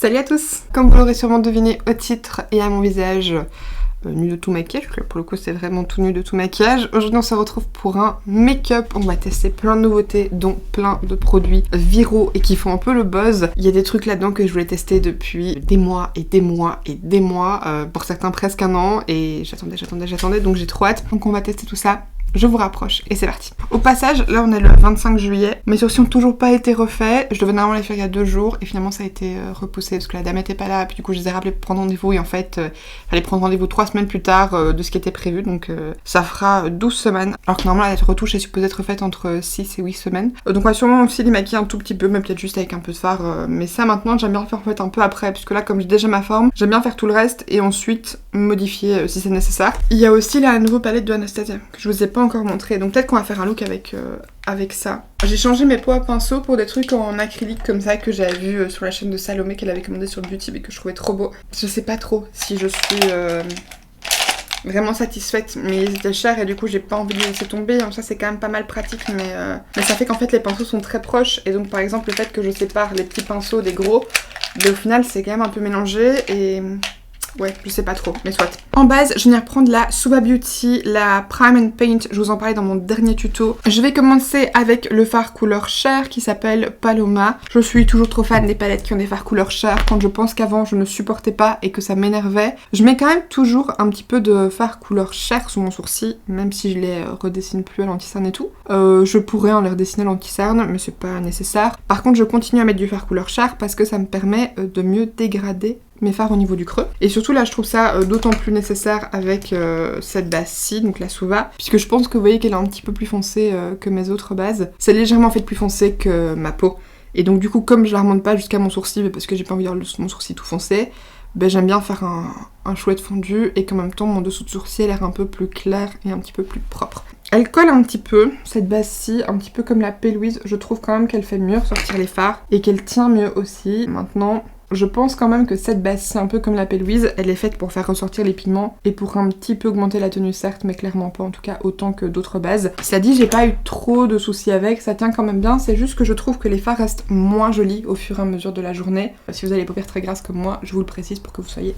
Salut à tous! Comme vous l'aurez sûrement deviné au titre et à mon visage nu de tout maquillage, parce que pour le coup c'est vraiment tout nu de tout maquillage, aujourd'hui on se retrouve pour un make-up. On va tester plein de nouveautés, dont plein de produits viraux et qui font un peu le buzz. Il y a des trucs là-dedans que je voulais tester depuis des mois et des mois et des mois, pour certains presque un an, et j'attendais, donc j'ai trop hâte. Donc on va tester tout ça. Je vous rapproche et c'est parti. Au passage, là on est le 25 juillet. Mes sourcils n'ont toujours pas été refaits. Je devais normalement les faire il y a 2 jours et finalement ça a été repoussé parce que la dame était pas là. Puis du coup je les ai rappelés pour prendre rendez-vous et en fait fallait prendre rendez-vous 3 semaines plus tard de ce qui était prévu. Donc ça fera 12 semaines. Alors que normalement la retouche est supposée être refaite entre 6 et 8 semaines. Donc on va sûrement aussi les maquiller un tout petit peu, mais peut-être juste avec un peu de fard. Mais ça maintenant j'aime bien le faire en fait un peu après, puisque là comme j'ai déjà ma forme, j'aime bien faire tout le reste et ensuite modifier si c'est nécessaire. Il y a aussi la nouvelle palette de Anastasia que je vous ai pas encore montré, donc peut-être qu'on va faire un look avec ça. J'ai changé mes pots à pinceau pour des trucs en acrylique comme ça que j'avais vu sur la chaîne de Salomé qu'elle avait commandé sur Beauty et que je trouvais trop beau. Je sais pas trop si je suis vraiment satisfaite, mais ils étaient chers et du coup j'ai pas envie de les laisser tomber. Donc ça c'est quand même pas mal pratique, mais ça fait qu'en fait les pinceaux sont très proches et donc par exemple le fait que je sépare les petits pinceaux des gros, mais au final c'est quand même un peu mélangé et... ouais, je sais pas trop, mais soit. En base, je viens reprendre la Suva Beauty, la Prime and Paint, je vous en parlais dans mon dernier tuto. Je vais commencer avec le fard couleur chair qui s'appelle Paloma. Je suis toujours trop fan des palettes qui ont des fards couleur chair. Quand je pense qu'avant je ne supportais pas et que ça m'énervait, je mets quand même toujours un petit peu de fard couleur chair sous mon sourcil, même si je les redessine plus à l'anti-cerne et tout. Je pourrais en les redessiner à l'anti-cerne, mais c'est pas nécessaire. Par contre, je continue à mettre du fard couleur chair parce que ça me permet de mieux dégrader mes fards au niveau du creux. Et surtout là je trouve ça d'autant plus nécessaire avec cette base-ci, donc la Suva, puisque je pense que vous voyez qu'elle est un petit peu plus foncée que mes autres bases. C'est légèrement fait plus foncé que ma peau. Et donc du coup comme je la remonte pas jusqu'à mon sourcil parce que j'ai pas envie d'avoir mon sourcil tout foncé, ben j'aime bien faire un chouette fondu et qu'en même temps mon dessous de sourcil a l'air un peu plus clair et un petit peu plus propre. Elle colle un petit peu, cette base-ci, un petit peu comme la P. Louise. Je trouve quand même qu'elle fait mieux ressortir les fards et qu'elle tient mieux aussi. Maintenant, je pense quand même que cette base-ci, un peu comme la P. Louise, elle est faite pour faire ressortir les pigments et pour un petit peu augmenter la tenue certes, mais clairement pas en tout cas autant que d'autres bases. Cela dit, j'ai pas eu trop de soucis avec, ça tient quand même bien, c'est juste que je trouve que les fards restent moins jolis au fur et à mesure de la journée. Si vous avez les paupières très grasses comme moi, je vous le précise pour que vous soyez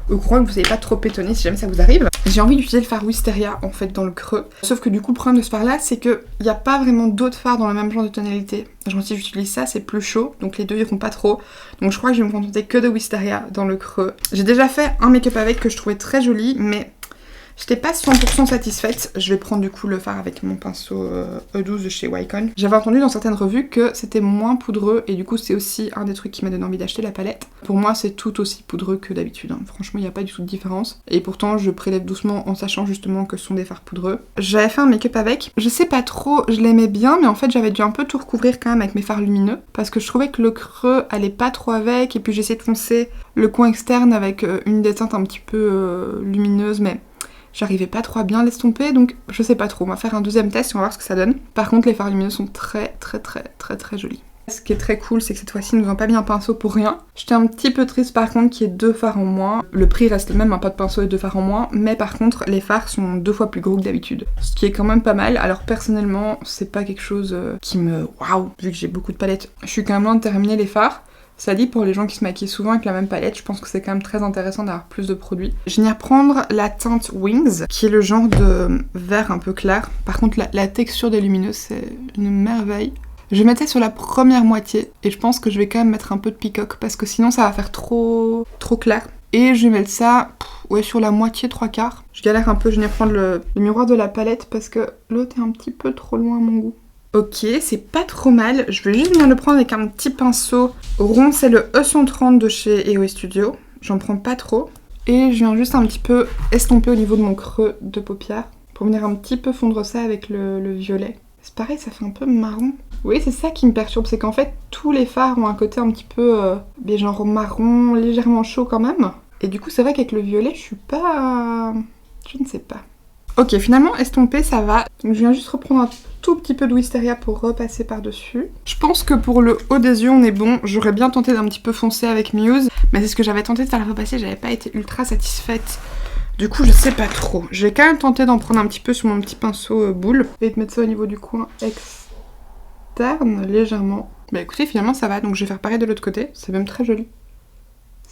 au courant, que vous soyez pas trop pétonné si jamais ça vous arrive. J'ai envie d'utiliser le fard Wisteria en fait dans le creux. Sauf que du coup le problème de ce fard là c'est qu'il n'y a pas vraiment d'autres fards dans le même genre de tonalité. Genre si j'utilise ça c'est plus chaud, donc les deux iront pas trop. Donc je crois que je vais me contenter que de Wisteria dans le creux. J'ai déjà fait un make-up avec que je trouvais très joli, mais j'étais pas 100% satisfaite. Je vais prendre du coup le fard avec mon pinceau E12 de chez Wycon. J'avais entendu dans certaines revues que c'était moins poudreux et du coup c'est aussi un des trucs qui m'a donné envie d'acheter la palette. Pour moi c'est tout aussi poudreux que d'habitude, hein. Franchement il n'y a pas du tout de différence. Et pourtant je prélève doucement en sachant justement que ce sont des fards poudreux. J'avais fait un make-up avec, je sais pas trop, je l'aimais bien mais en fait j'avais dû un peu tout recouvrir quand même avec mes fards lumineux parce que je trouvais que le creux allait pas trop avec et puis j'ai essayé de foncer le coin externe avec une des teintes un petit peu lumineuse mais... j'arrivais pas trop à bien l'estomper, donc je sais pas trop. On va faire un deuxième test et on va voir ce que ça donne. Par contre, les fards lumineux sont très jolis. Ce qui est très cool, c'est que cette fois-ci, ils nous ont pas mis un pinceau pour rien. J'étais un petit peu triste par contre qu'il y ait 2 fards en moins. Le prix reste le même, un pas de pinceau et 2 fards en moins, mais par contre, les fards sont 2 fois plus gros que d'habitude. Ce qui est quand même pas mal. Alors personnellement, c'est pas quelque chose qui me... waouh, vu que j'ai beaucoup de palettes. Je suis quand même loin de terminer les fards. Ça dit, pour les gens qui se maquillent souvent avec la même palette, je pense que c'est quand même très intéressant d'avoir plus de produits. Je vais venir prendre la teinte Wings, qui est le genre de vert un peu clair. Par contre, la texture des lumineux, c'est une merveille. Je mettais sur la première moitié, et je pense que je vais quand même mettre un peu de peacock, parce que sinon ça va faire trop clair. Et je vais mettre ça, ouais, sur la moitié, 3/4. Je galère un peu, je vais venir prendre le miroir de la palette, parce que l'autre est un petit peu trop loin à mon goût. Ok, c'est pas trop mal. Je vais juste venir le prendre avec un petit pinceau rond. C'est le E130 de chez EOS Studio. J'en prends pas trop. Et je viens juste un petit peu estomper au niveau de mon creux de paupière pour venir un petit peu fondre ça avec le violet. C'est pareil, ça fait un peu marron. Oui, c'est ça qui me perturbe, c'est qu'en fait, tous les fards ont un côté un petit peu genre marron, légèrement chaud quand même. Et du coup, c'est vrai qu'avec le violet, je suis pas... je ne sais pas. Ok, finalement, estompé, ça va. Donc je viens juste reprendre un tout petit peu de Wisteria pour repasser par-dessus. Je pense que pour le haut des yeux, on est bon. J'aurais bien tenté d'un petit peu foncer avec Muse, mais c'est ce que j'avais tenté de faire la fois passée, j'avais pas été ultra satisfaite. Du coup, je sais pas trop. Je vais quand même tenter d'en prendre un petit peu sur mon petit pinceau boule et de mettre ça au niveau du coin externe, légèrement. Bah écoutez, finalement ça va, donc je vais faire pareil de l'autre côté. C'est même très joli.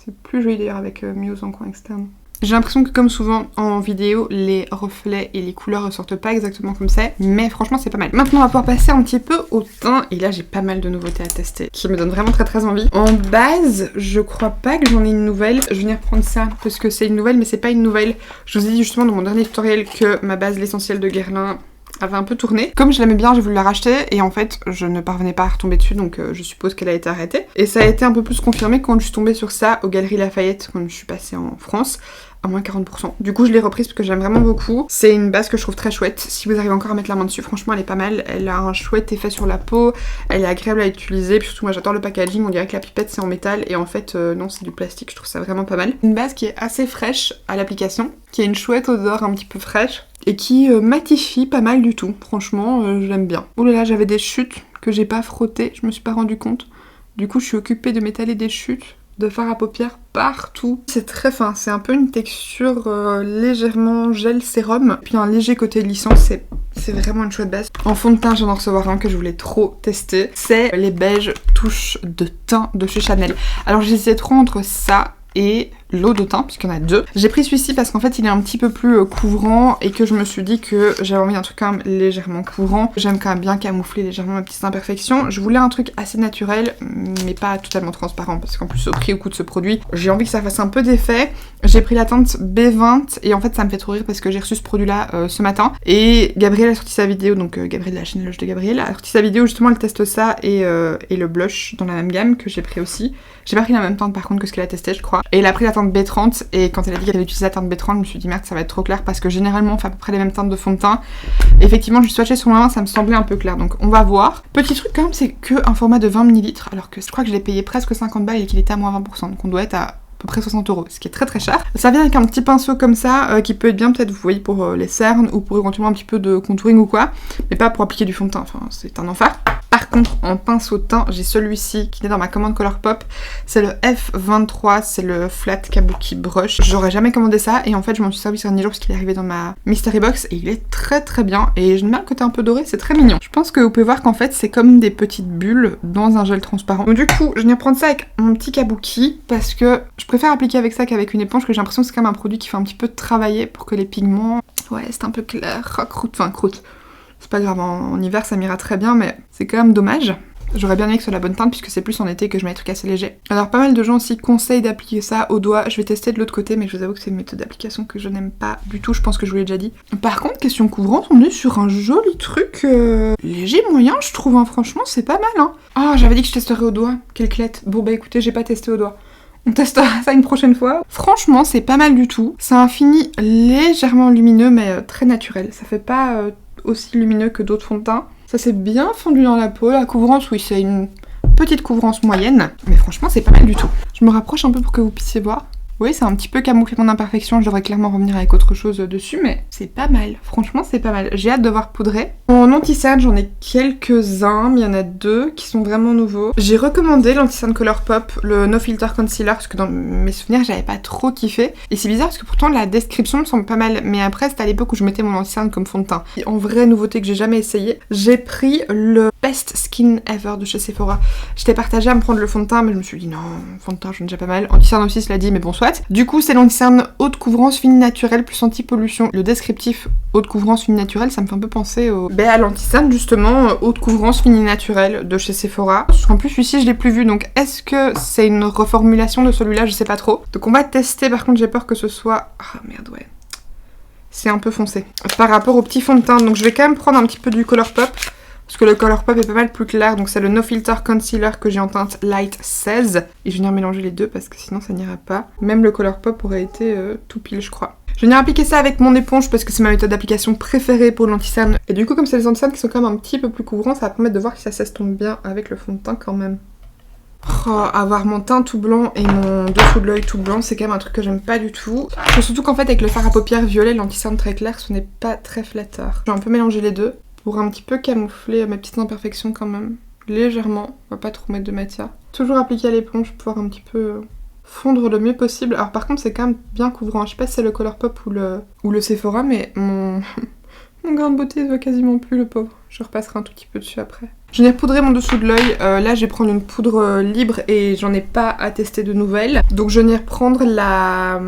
C'est plus joli d'ailleurs avec Muse en coin externe. J'ai l'impression que comme souvent en vidéo, les reflets et les couleurs ressortent pas exactement comme ça, mais franchement c'est pas mal. Maintenant on va pouvoir passer un petit peu au teint, et là j'ai pas mal de nouveautés à tester, qui me donnent vraiment très envie. En base, je crois pas que j'en ai une nouvelle, je vais venir prendre ça parce que c'est une nouvelle, mais c'est pas une nouvelle. Je vous ai dit justement dans mon dernier tutoriel que ma base l'essentiel de Guerlain avait un peu tourné. Comme je l'aimais bien, j'ai voulu la racheter et en fait je ne parvenais pas à retomber dessus, donc je suppose qu'elle a été arrêtée. Et ça a été un peu plus confirmé quand je suis tombée sur ça aux Galeries Lafayette quand je suis passée en France, à moins 40%. Du coup je l'ai reprise parce que j'aime vraiment beaucoup. C'est une base que je trouve très chouette. Si vous arrivez encore à mettre la main dessus, franchement elle est pas mal. Elle a un chouette effet sur la peau, elle est agréable à utiliser, puis surtout moi j'adore le packaging, on dirait que la pipette c'est en métal et en fait non c'est du plastique, je trouve ça vraiment pas mal. Une base qui est assez fraîche à l'application, qui a une chouette odeur un petit peu fraîche et qui matifie pas mal du tout. Franchement je l'aime bien. Oh là là, j'avais des chutes que j'ai pas frottées, je me suis pas rendu compte. Du coup je suis occupée de m'étaler des chutes de fard à paupières partout. C'est très fin, c'est un peu une texture légèrement gel sérum, puis un léger côté lissant, c'est vraiment une chouette base. En fond de teint, je viens d'en recevoir un que je voulais trop tester, c'est les beiges touches de teint de chez Chanel. Alors j'hésitais trop entre ça et l'eau de teint, puisqu'il y en a deux. J'ai pris celui-ci parce qu'en fait il est un petit peu plus couvrant et que je me suis dit que j'avais envie d'un truc quand même légèrement couvrant. J'aime quand même bien camoufler légèrement mes petites imperfections. Je voulais un truc assez naturel mais pas totalement transparent parce qu'en plus au prix au coût de ce produit, j'ai envie que ça fasse un peu d'effet. J'ai pris la teinte B20 et en fait ça me fait trop rire parce que j'ai reçu ce produit là ce matin et Gabrielle a sorti sa vidéo, donc Gabrielle de la chaîne Loge de Gabrielle a sorti sa vidéo justement, elle teste ça et le blush dans la même gamme que j'ai pris aussi. J'ai pas pris la même teinte par contre que ce qu'elle a testé je crois. Et elle a pris la teinte B30 et quand elle a dit qu'elle avait utilisé la teinte B30 je me suis dit merde ça va être trop clair parce que généralement on fait à peu près les mêmes teintes de fond de teint. Effectivement je swatché sur ma main, ça me semblait un peu clair donc on va voir. Petit truc quand même, c'est que un format de 20 ml alors que je crois que je l'ai payé presque 50 balles et qu'il était à moins 20%, donc on doit être à peu près 60 €, ce qui est très cher. Ça vient avec un petit pinceau comme ça qui peut être bien peut-être vous voyez pour les cernes ou pour éventuellement un petit peu de contouring ou quoi, mais pas pour appliquer du fond de teint, enfin c'est un enfer. Par contre, en pinceau teint, j'ai celui-ci qui est dans ma commande Colourpop. C'est le F23, c'est le Flat Kabuki Brush. J'aurais jamais commandé ça et en fait je m'en suis servi sur un jour parce qu'il est arrivé dans ma mystery box et il est très bien. Et j'aime bien le côté un peu doré, c'est très mignon. Je pense que vous pouvez voir qu'en fait c'est comme des petites bulles dans un gel transparent. Donc du coup, je viens prendre ça avec mon petit Kabuki parce que je préfère appliquer avec ça qu'avec une éponge, que j'ai l'impression que c'est quand même un produit qui fait un petit peu travailler pour que les pigments... Ouais, c'est un peu clair, croûte. C'est pas grave, en hiver ça m'ira très bien, mais c'est quand même dommage. J'aurais bien aimé que ce soit la bonne teinte puisque c'est plus en été que je mets des trucs assez légers. Alors pas mal de gens aussi conseillent d'appliquer ça au doigt. Je vais tester de l'autre côté mais je vous avoue que c'est une méthode d'application que je n'aime pas du tout, je pense que je vous l'ai déjà dit. Par contre, question couvrance, on est sur un joli truc léger moyen je trouve, hein. Franchement c'est pas mal hein. Ah j'avais dit que je testerais au doigt, quelle clette. Bon bah écoutez, j'ai pas testé au doigt. On testera ça une prochaine fois. Franchement c'est pas mal du tout. C'est un fini légèrement lumineux mais très naturel. Ça fait pas aussi lumineux que d'autres fonds de teint. Ça s'est bien fondu dans la peau. La couvrance, oui, c'est une petite couvrance moyenne, mais franchement, c'est pas mal du tout. Je me rapproche un peu pour que vous puissiez voir. Oui, c'est un petit peu camouflé mon imperfection, je devrais clairement revenir avec autre chose dessus, mais c'est pas mal. Franchement, c'est pas mal. J'ai hâte de voir poudrer. En anti-cerne, j'en ai quelques-uns, mais il y en a deux qui sont vraiment nouveaux. J'ai recommandé l'anti-cerne Colourpop, le No Filter Concealer, parce que dans mes souvenirs, j'avais pas trop kiffé. Et c'est bizarre parce que pourtant, la description me semble pas mal, mais après, c'était à l'époque où je mettais mon anti-cerne comme fond de teint. Et en vraie nouveauté que j'ai jamais essayé, j'ai pris le Best Skin Ever de chez Sephora. J'étais partagée à me prendre le fond de teint, mais je me suis dit non, fond de teint, j'en ai déjà pas mal. Anti-cerne aussi, cela dit, mais bon, soit. Du coup, c'est l'anti-cerne haute couvrance fini naturelle plus anti-pollution. Le descriptif haute couvrance fini naturelle, ça me fait un peu penser à l'anti-cerne justement haute couvrance fini naturelle de chez Sephora. En plus, celui-ci, je l'ai plus vu, donc est-ce que c'est une reformulation de celui-là? Je sais pas trop. Donc on va tester, par contre, j'ai peur que ce soit... Ah merde, ouais. C'est un peu foncé par rapport au petit fond de teint, donc je vais quand même prendre un petit peu du Colourpop. Parce que le Colourpop est pas mal plus clair, donc c'est le No Filter Concealer que j'ai en teinte Light 16. Et je vais venir mélanger les deux parce que sinon ça n'ira pas. Même le Colourpop aurait été tout pile je crois. Je vais venir appliquer ça avec mon éponge parce que c'est ma méthode d'application préférée pour l'anti-cerne. Et du coup comme c'est les anti-cernes qui sont quand même un petit peu plus couvrants, ça va permettre de voir si ça s'estompe bien avec le fond de teint quand même. Oh, avoir mon teint tout blanc et mon dessous de l'œil tout blanc, c'est quand même un truc que j'aime pas du tout. Surtout qu'en fait avec le fard à paupières violet, l'anti-cerne très clair, ce n'est pas très flatteur. Je vais un peu mélanger les deux pour un petit peu camoufler mes petites imperfections quand même. Légèrement, on va pas trop mettre de matière. Toujours appliquer à l'éponge pour pouvoir un petit peu fondre le mieux possible. Alors par contre c'est quand même bien couvrant. Je sais pas si c'est le Colourpop ou le Sephora, mais mon grain de beauté ne voit quasiment plus le pauvre. Je repasserai un tout petit peu dessus après. Je viens poudrer mon dessous de l'œil. Là, je vais prendre une poudre libre et j'en ai pas à tester de nouvelles. Donc je viens reprendre la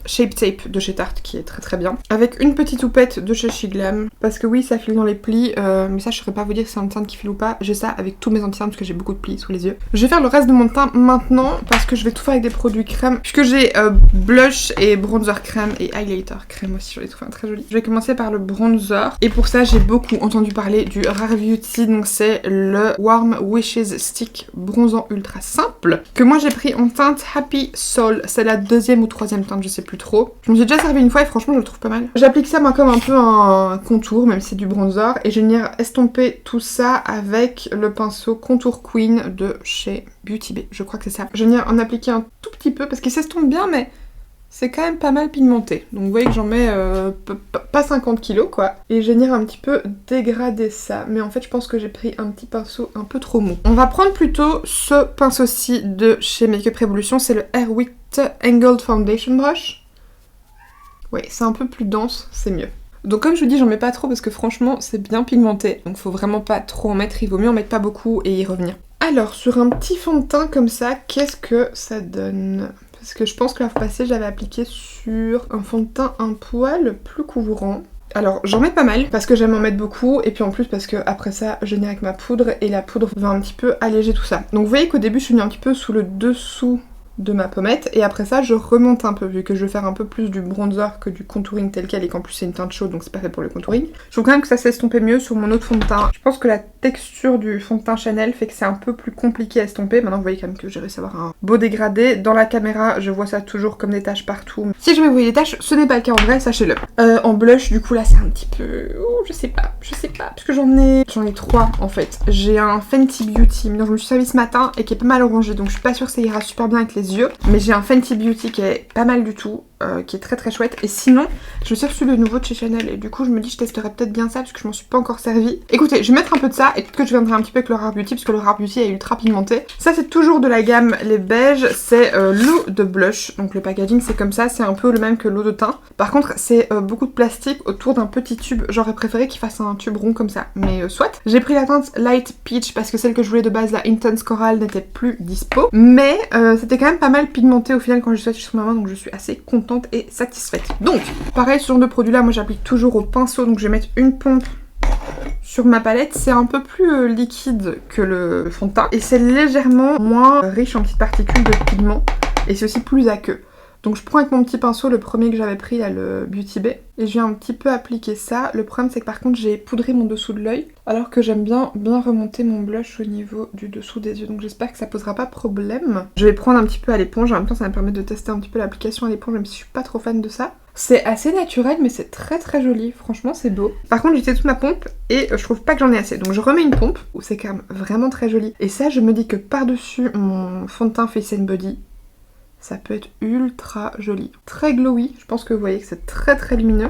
Shape Tape de chez Tarte qui est très très bien. Avec une petite houppette de chez Shiglam. Parce que oui, ça file dans les plis. Mais ça, je saurais pas vous dire si c'est un teint qui file ou pas. J'ai ça avec tous mes anti-cernes parce que j'ai beaucoup de plis sous les yeux. Je vais faire le reste de mon teint maintenant parce que je vais tout faire avec des produits crème. Puisque j'ai blush et bronzer crème et highlighter crème aussi. Je les trouve très jolis. Je vais commencer par le bronzer. Et pour ça, j'ai beaucoup entendu parler du Rare Beauty. Donc c'est le Warm Wishes Stick bronzant ultra simple. Que moi j'ai pris en teinte Happy Soul. C'est la deuxième ou troisième teinte, je sais plus trop. Je me suis déjà servi une fois et franchement je le trouve pas mal. J'applique ça moi comme un peu un contour, même si c'est du bronzer. Et je vais venir estomper tout ça avec le pinceau Contour Queen de chez Beauty Bay. Je crois que c'est ça. Je vais venir en appliquer un tout petit peu parce qu'il s'estompe bien mais c'est quand même pas mal pigmenté. Donc vous voyez que j'en mets pas 50 kilos quoi. Et je vais venir un petit peu dégrader ça. Mais en fait je pense que j'ai pris un petit pinceau un peu trop mou. On va prendre plutôt ce pinceau-ci de chez Makeup Revolution. C'est le Air Wick Angled Foundation Brush. Ouais, c'est un peu plus dense, c'est mieux. Donc comme je vous dis, j'en mets pas trop parce que franchement c'est bien pigmenté. Donc faut vraiment pas trop en mettre, il vaut mieux en mettre pas beaucoup et y revenir. Alors sur un petit fond de teint comme ça, qu'est-ce que ça donne ? Parce que je pense que la fois passée j'avais appliqué sur un fond de teint un poil plus couvrant. Alors j'en mets pas mal parce que j'aime en mettre beaucoup et puis en plus parce que après ça je viens avec ma poudre et la poudre va un petit peu alléger tout ça. Donc vous voyez qu'au début je suis venue un petit peu sous le dessous de ma pommette et après ça je remonte un peu vu que je vais faire un peu plus du bronzer que du contouring tel quel et qu'en plus c'est une teinte chaude donc c'est pas fait pour le contouring. Je trouve quand même que ça s'estomper mieux sur mon autre fond de teint. Je pense que la texture du fond de teint Chanel fait que c'est un peu plus compliqué à estomper. Maintenant vous voyez quand même que j'ai réussi à avoir un beau dégradé. Dans la caméra je vois ça toujours comme des taches partout. Si jamais vous voyez des taches, ce n'est pas le cas en vrai, sachez-le. En blush du coup là c'est un petit peu... Oh, je sais pas parce que j'en ai 3 en fait. J'ai un Fenty Beauty dont je me suis servi ce matin et qui est pas mal orangé donc je suis pas sûre que ça ira super bien avec les yeux, mais j'ai un Fenty Beauty qui est pas mal du tout, qui est très très chouette. Et sinon je cherche le nouveau de chez Chanel et du coup je me dis je testerai peut-être bien ça parce que je m'en suis pas encore servi. Écoutez, je vais mettre un peu de ça et peut-être que je viendrai un petit peu avec le Rare Beauty parce que le Rare Beauty est ultra pigmenté. Ça c'est toujours de la gamme les beiges, c'est l'eau de blush, donc le packaging c'est comme ça, c'est un peu le même que l'eau de teint. Par contre c'est beaucoup de plastique autour d'un petit tube, j'aurais préféré qu'il fasse un tube rond comme ça, mais soit. J'ai pris la teinte Light Peach parce que celle que je voulais de base, la Intense Coral, n'était plus dispo, mais c'était quand même pas mal pigmenté au final quand je suis sur ma main, donc je suis assez contente et satisfaite. Donc pareil, ce genre de produit là moi j'applique toujours au pinceau, donc je vais mettre une pompe sur ma palette. C'est un peu plus liquide que le fond de teint et c'est légèrement moins riche en petites particules de pigment et c'est aussi plus aqueux. Donc je prends avec mon petit pinceau le premier que j'avais pris là, le Beauty Bay, et je viens un petit peu appliquer ça. Le problème c'est que par contre j'ai poudré mon dessous de l'œil alors que j'aime bien remonter mon blush au niveau du dessous des yeux, donc j'espère que ça posera pas problème. Je vais prendre un petit peu à l'éponge, en même temps ça va me permettre de tester un petit peu l'application à l'éponge même si je suis pas trop fan de ça. C'est assez naturel mais c'est très très joli, franchement c'est beau. Par contre j'utilise toute ma pompe et je trouve pas que j'en ai assez, donc je remets une pompe où c'est quand même vraiment très joli. Et ça je me dis que par dessus mon fond de teint Face and Body, ça peut être ultra joli. Très glowy, je pense que vous voyez que c'est très très lumineux.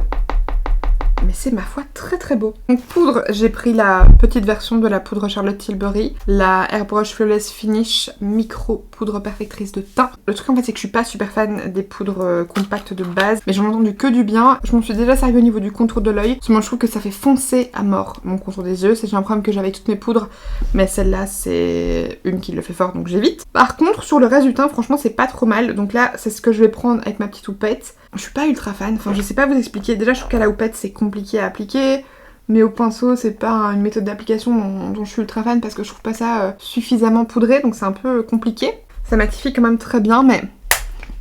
Mais c'est ma foi très très beau. Donc poudre, j'ai pris la petite version de la poudre Charlotte Tilbury, la Airbrush Flawless Finish Micro Poudre Perfectrice de teint. Le truc en fait c'est que je suis pas super fan des poudres compactes de base, mais j'en ai entendu que du bien. Je m'en suis déjà servi au niveau du contour de l'œil. Moi je trouve que ça fait foncer à mort mon contour des yeux. C'est un problème que j'avais avec toutes mes poudres, mais celle-là c'est une qui le fait fort donc j'évite. Par contre sur le reste du teint franchement c'est pas trop mal. Donc là c'est ce que je vais prendre avec ma petite houppette. Je suis pas ultra fan, enfin je sais pas vous expliquer. Déjà je trouve qu'à la houppette c'est compliqué à appliquer, mais au pinceau c'est pas une méthode d'application dont je suis ultra fan parce que je trouve pas ça suffisamment poudré, donc c'est un peu compliqué. Ça matifie quand même très bien, mais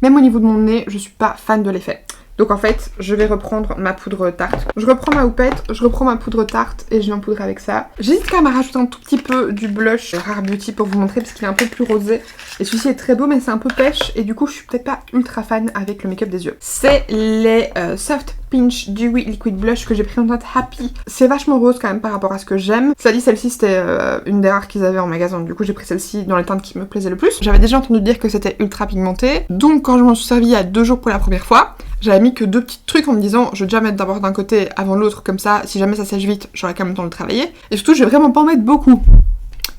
même au niveau de mon nez je suis pas fan de l'effet. Donc en fait je vais reprendre ma poudre Tarte. Je reprends ma houppette, je reprends ma poudre Tarte et je vais en poudrer avec ça. J'hésite quand même à rajouter un tout petit peu du blush Rare Beauty pour vous montrer parce qu'il est un peu plus rosé. Et celui-ci est très beau mais c'est un peu pêche et du coup je suis peut-être pas ultra fan avec le make-up des yeux. C'est les Soft Pinch Dewy Liquid Blush que j'ai pris en teinte Happy. C'est vachement rose quand même par rapport à ce que j'aime. Ça dit celle-ci c'était une des rares qu'ils avaient en magasin, du coup j'ai pris celle-ci dans les teintes qui me plaisaient le plus. J'avais déjà entendu dire que c'était ultra pigmenté, donc quand je m'en suis servie il y a 2 jours pour la première fois, j'avais mis que 2 petits trucs en me disant je vais déjà mettre d'abord d'un côté avant l'autre, comme ça si jamais ça sèche vite j'aurai quand même le temps de le travailler. Et surtout je vais vraiment pas en mettre beaucoup.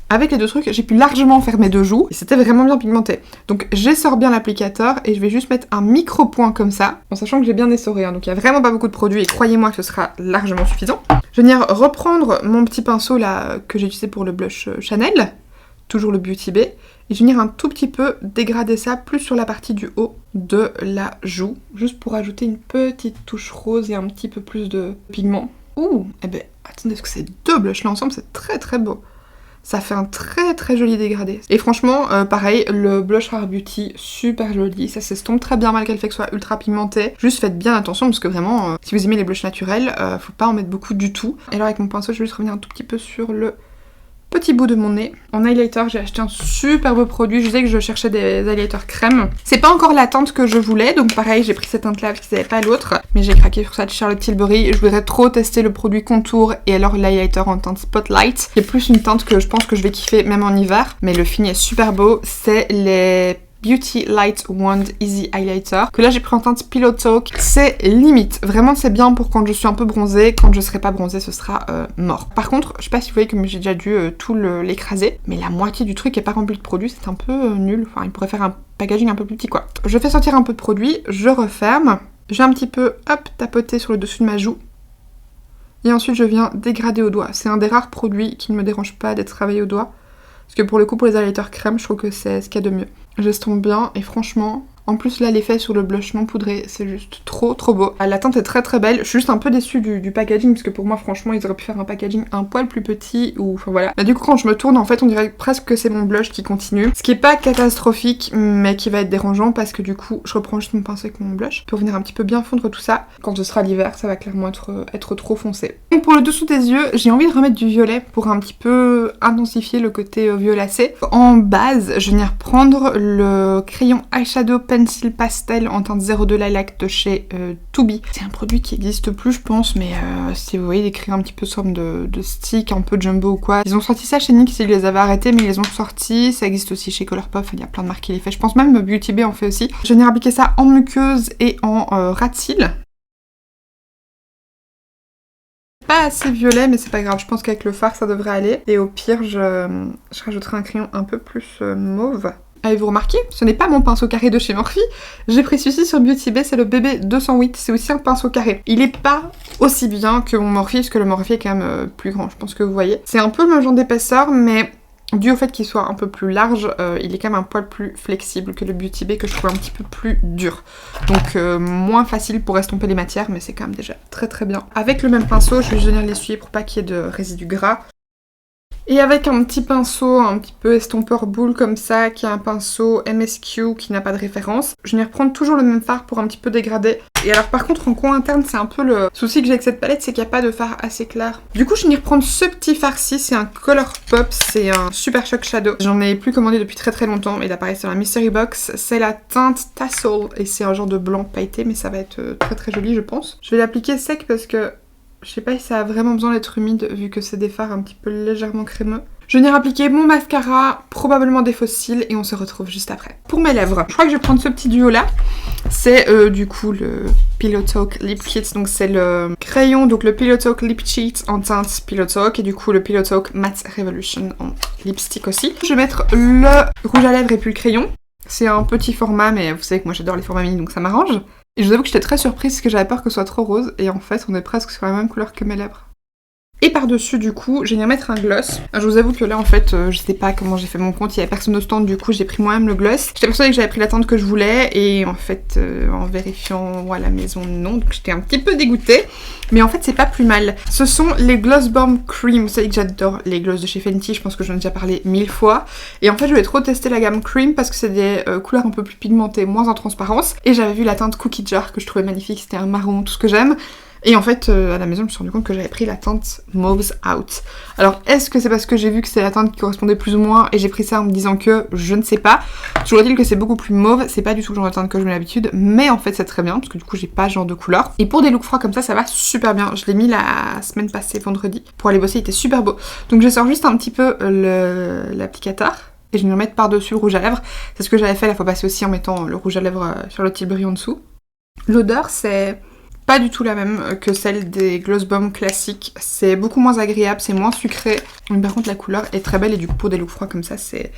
Avec les 2 trucs, j'ai pu largement faire mes 2 joues et c'était vraiment bien pigmenté. Donc j'essore bien l'applicateur et je vais juste mettre un micro point comme ça, en sachant que j'ai bien essoré, hein, donc il n'y a vraiment pas beaucoup de produits et croyez-moi que ce sera largement suffisant. Je vais venir reprendre mon petit pinceau là que j'ai utilisé pour le blush Chanel, toujours le Beauty Bay, et je vais venir un tout petit peu dégrader ça plus sur la partie du haut de la joue, juste pour ajouter une petite touche rose et un petit peu plus de pigment. Ouh, eh ben attendez, parce que ces deux blushs là ensemble c'est très très beau. Ça fait un très très joli dégradé. Et franchement, pareil, le blush Rare Beauty, super joli. Ça s'estompe très bien malgré le fait que ce soit ultra pigmenté. Juste faites bien attention parce que vraiment, si vous aimez les blushs naturels, faut pas en mettre beaucoup du tout. Et alors avec mon pinceau, je vais juste revenir un tout petit peu sur le petit bout de mon nez. En highlighter, j'ai acheté un super beau produit. Je disais que je cherchais des highlighters crème. C'est pas encore la teinte que je voulais, donc pareil, j'ai pris cette teinte-là parce qu'ils n'avaient pas l'autre. Mais j'ai craqué sur ça de Charlotte Tilbury. Je voudrais trop tester le produit contour et alors l'highlighter en teinte Spotlight. C'est plus une teinte que je pense que je vais kiffer même en hiver. Mais le fini est super beau. C'est les Beauty Light Wand Easy Highlighter, que là j'ai pris en teinte Pillow Talk. C'est limite, vraiment c'est bien pour quand je suis un peu bronzée. Quand je serai pas bronzée, ce sera mort. Par contre, je sais pas si vous voyez que j'ai déjà dû tout l'écraser, mais la moitié du truc est pas rempli de produit, c'est un peu nul. Enfin, il pourrait faire un packaging un peu plus petit quoi. Je fais sortir un peu de produit, je referme, je vais un petit peu hop tapoter sur le dessus de ma joue. Et ensuite je viens dégrader au doigt. C'est un des rares produits qui ne me dérange pas d'être travaillé au doigt. Parce que pour le coup, pour les highlighters crème, je trouve que c'est ce qu'il y a de mieux. J'estompe bien et franchement, en plus là l'effet sur le blush non poudré, c'est juste trop trop beau. La teinte est très très belle, je suis juste un peu déçue du packaging parce que pour moi franchement ils auraient pu faire un packaging un poil plus petit ou enfin voilà. Mais du coup quand je me tourne en fait on dirait presque que c'est mon blush qui continue. Ce qui est pas catastrophique mais qui va être dérangeant parce que du coup je reprends juste mon pinceau avec mon blush pour venir un petit peu bien fondre tout ça. Quand ce sera l'hiver ça va clairement être trop foncé. Donc pour le dessous des yeux j'ai envie de remettre du violet pour un petit peu intensifier le côté violacé. En base je vais venir prendre le crayon eyeshadow Pencil Pastel en teinte 02 Lilac de chez Tubi. C'est un produit qui n'existe plus je pense, mais si vous voyez des crayons un petit peu sous forme de stick, un peu jumbo ou quoi. Ils ont sorti ça chez NYX, ils les avaient arrêtés mais ils les ont sortis. Ça existe aussi chez Colourpop, il y a plein de marques qui les fait. Je pense même Beauty Bay en fait aussi. Je vais venir appliquer ça en muqueuse et en ras de cils. Pas assez violet mais c'est pas grave, je pense qu'avec le fard ça devrait aller. Et au pire je rajouterai un crayon un peu plus mauve. Avez-vous remarqué? Ce n'est pas mon pinceau carré de chez Morphe. J'ai pris celui-ci sur Beauty Bay, c'est le BB 208. C'est aussi un pinceau carré. Il est pas aussi bien que mon Morphe, parce que le Morphe est quand même plus grand, je pense que vous voyez. C'est un peu le même genre d'épaisseur, mais dû au fait qu'il soit un peu plus large, il est quand même un poil plus flexible que le Beauty Bay, que je trouve un petit peu plus dur. Donc moins facile pour estomper les matières, mais c'est quand même déjà très très bien. Avec le même pinceau, je vais juste venir l'essuyer pour pas qu'il y ait de résidus gras. Et avec un petit pinceau un petit peu estompeur boule comme ça, qui est un pinceau MSQ qui n'a pas de référence, je vais reprendre toujours le même fard pour un petit peu dégrader. Et alors par contre en coin interne c'est un peu le souci que j'ai avec cette palette, c'est qu'il n'y a pas de fard assez clair. Du coup je vais reprendre ce petit fard-ci, c'est un Colourpop, c'est un Super Shock Shadow. J'en ai plus commandé depuis très très longtemps, il apparaît sur la Mystery Box. C'est la teinte Tassel et c'est un genre de blanc pailleté mais ça va être très très joli je pense. Je vais l'appliquer sec parce que je sais pas si ça a vraiment besoin d'être humide vu que c'est des fards un petit peu légèrement crémeux. Je vais venir appliquer mon mascara, probablement des faux cils et on se retrouve juste après. Pour mes lèvres, je crois que je vais prendre ce petit duo là. C'est du coup le Pillow Talk Lip Kit, donc c'est le crayon, donc le Pillow Talk Lip Cheat en teinte Pillow Talk et du coup le Pillow Talk Matte Revolution en lipstick aussi. Je vais mettre le rouge à lèvres et puis le crayon. C'est un petit format mais vous savez que moi j'adore les formats mini donc ça m'arrange. Et je vous avoue que j'étais très surprise parce que j'avais peur que ce soit trop rose et en fait on est presque sur la même couleur que mes lèvres. Et par-dessus du coup, je vais venir mettre un gloss. Je vous avoue que là en fait, je sais pas comment j'ai fait mon compte, il y avait personne au stand du coup j'ai pris moi-même le gloss. J'étais persuadée que j'avais pris la teinte que je voulais et en fait en vérifiant à la maison non, donc j'étais un petit peu dégoûtée. Mais en fait c'est pas plus mal. Ce sont les Gloss Bomb Cream, vous savez que j'adore les gloss de chez Fenty, je pense que j'en ai déjà parlé 1000 fois. Et en fait je vais trop tester la gamme Cream parce que c'est des couleurs un peu plus pigmentées, moins en transparence. Et j'avais vu la teinte Cookie Jar que je trouvais magnifique, c'était un marron, tout ce que j'aime. Et en fait, à la maison, je me suis rendu compte que j'avais pris la teinte Mauve's Out. Alors, est-ce que c'est parce que j'ai vu que c'est la teinte qui correspondait plus ou moins et j'ai pris ça en me disant que je ne sais pas. Toujours est-il que c'est beaucoup plus mauve, c'est pas du tout le genre de teinte que je mets d'habitude, mais en fait c'est très bien parce que du coup j'ai pas ce genre de couleur. Et pour des looks froids comme ça va super bien. Je l'ai mis la semaine passée, vendredi, pour aller bosser, il était super beau. Donc je sors juste un petit peu l'applicateur. Et je vais me mettre par-dessus le rouge à lèvres. C'est ce que j'avais fait la fois passée aussi en mettant le rouge à lèvres sur le Tilbury en dessous. L'odeur c'est pas du tout la même que celle des Gloss Bomb classiques. C'est beaucoup moins agréable, c'est moins sucré. Mais par contre la couleur est très belle et du coup pour des looks froids comme ça c'est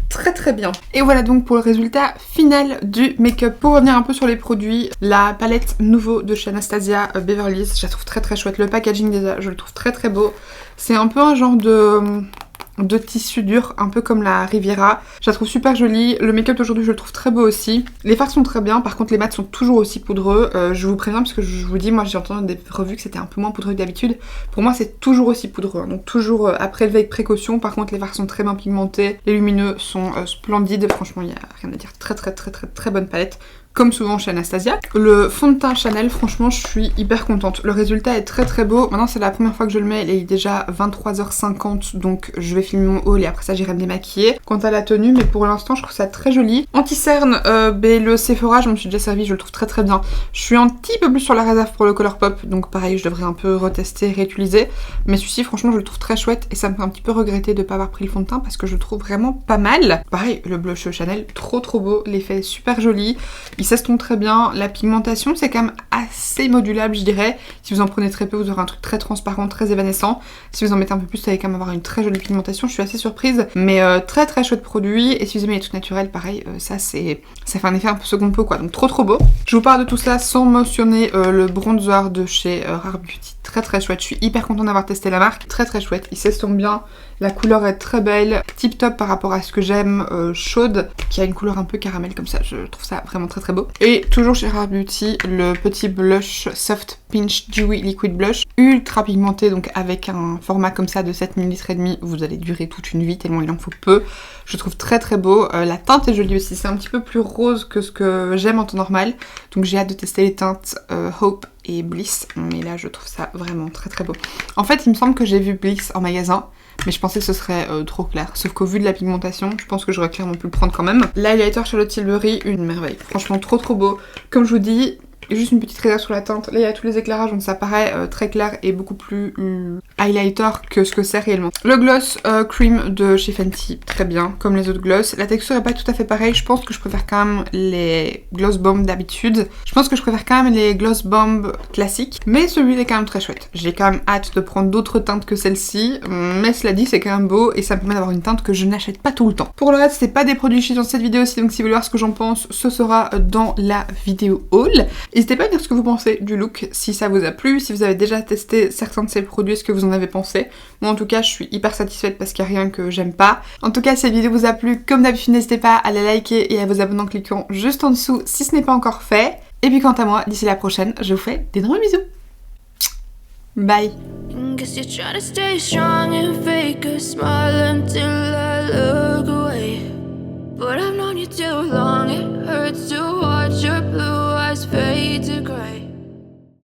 très très bien. Et voilà donc pour le résultat final du make-up. Pour revenir un peu sur les produits, la palette nouveau de chez Anastasia Beverly Hills, je la trouve très très chouette. Le packaging déjà, je le trouve très très beau. C'est un peu un genre de tissu dur, un peu comme la Riviera. Je la trouve super jolie. Le make-up d'aujourd'hui, je le trouve très beau aussi. Les fards sont très bien, par contre les mats sont toujours aussi poudreux. Je vous préviens parce que je vous dis, moi j'ai entendu des revues que c'était un peu moins poudreux que d'habitude. Pour moi c'est toujours aussi poudreux, hein. Donc toujours à prélever avec précaution. Par contre les fards sont très bien pigmentés, les lumineux sont splendides. Franchement il n'y a rien à dire, très bonne palette. Comme souvent chez Anastasia. Le fond de teint Chanel, franchement, je suis hyper contente. Le résultat est très très beau. Maintenant, c'est la première fois que je le mets. Il est déjà 23h50, donc je vais filmer mon haul et après ça, j'irai me démaquiller. Quant à la tenue, mais pour l'instant, je trouve ça très joli. Anti-cerne, le Sephora, je me suis déjà servi, je le trouve très très bien. Je suis un petit peu plus sur la réserve pour le Colourpop, donc pareil, je devrais un peu retester, réutiliser. Mais celui-ci, franchement, je le trouve très chouette et ça me fait un petit peu regretter de ne pas avoir pris le fond de teint parce que je le trouve vraiment pas mal. Pareil, le blush Chanel, trop beau. L'effet est super joli. Il s'estompe très bien. La pigmentation, c'est quand même assez modulable, je dirais. Si vous en prenez très peu, vous aurez un truc très transparent, très évanescent. Si vous en mettez un peu plus, vous allez quand même avoir une très jolie pigmentation. Je suis assez surprise, mais très chouette produit. Et si vous aimez les trucs naturels, pareil, ça fait un effet un peu second peau, quoi. Donc trop beau. Je vous parle de tout ça sans mentionner le bronzer de chez Rare Beauty. Très chouette. Je suis hyper contente d'avoir testé la marque. Très chouette. Il s'estompe bien. La couleur est très belle, tip top par rapport à ce que j'aime, chaude, qui a une couleur un peu caramel comme ça, je trouve ça vraiment très beau. Et toujours chez Rare Beauty, le petit blush Soft Pinch Dewy Liquid Blush, ultra pigmenté, donc avec un format comme ça de 7 ml et demi, vous allez durer toute une vie tellement il en faut peu. Je trouve très beau, la teinte est jolie aussi, c'est un petit peu plus rose que ce que j'aime en temps normal, donc j'ai hâte de tester les teintes Hope et Bliss, mais là je trouve ça vraiment très beau. En fait, il me semble que j'ai vu Bliss en magasin, mais je pensais que ce serait trop clair. Sauf qu'au vu de la pigmentation, je pense que j'aurais clairement pu le prendre quand même. L'highlighter Charlotte Tilbury, une merveille. Franchement, trop beau. Comme je vous dis, juste une petite réserve sur la teinte. Là, il y a tous les éclairages, donc ça paraît très clair et beaucoup plus highlighter que ce que c'est réellement. Le gloss cream de chez Fenty, très bien, comme les autres gloss. La texture est pas tout à fait pareille. Je pense que je préfère quand même les gloss bomb d'habitude. Je pense que je préfère quand même les gloss bomb classiques. Mais celui-là est quand même très chouette. J'ai quand même hâte de prendre d'autres teintes que celle-ci. Mais cela dit, c'est quand même beau et ça me permet d'avoir une teinte que je n'achète pas tout le temps. Pour le reste, c'est pas des produits chic dans cette vidéo aussi. Donc si vous voulez voir ce que j'en pense, ce sera dans la vidéo haul. N'hésitez pas à dire ce que vous pensez du look, si ça vous a plu, si vous avez déjà testé certains de ces produits, ce que vous en avez pensé. Moi en tout cas je suis hyper satisfaite parce qu'il n'y a rien que j'aime pas. En tout cas si cette vidéo vous a plu, comme d'habitude n'hésitez pas à la liker et à vous abonner en cliquant juste en dessous si ce n'est pas encore fait. Et puis quant à moi, d'ici la prochaine, je vous fais d'énormes bisous. Bye. But I've known you too long, it hurts to watch your blue eyes fade to gray.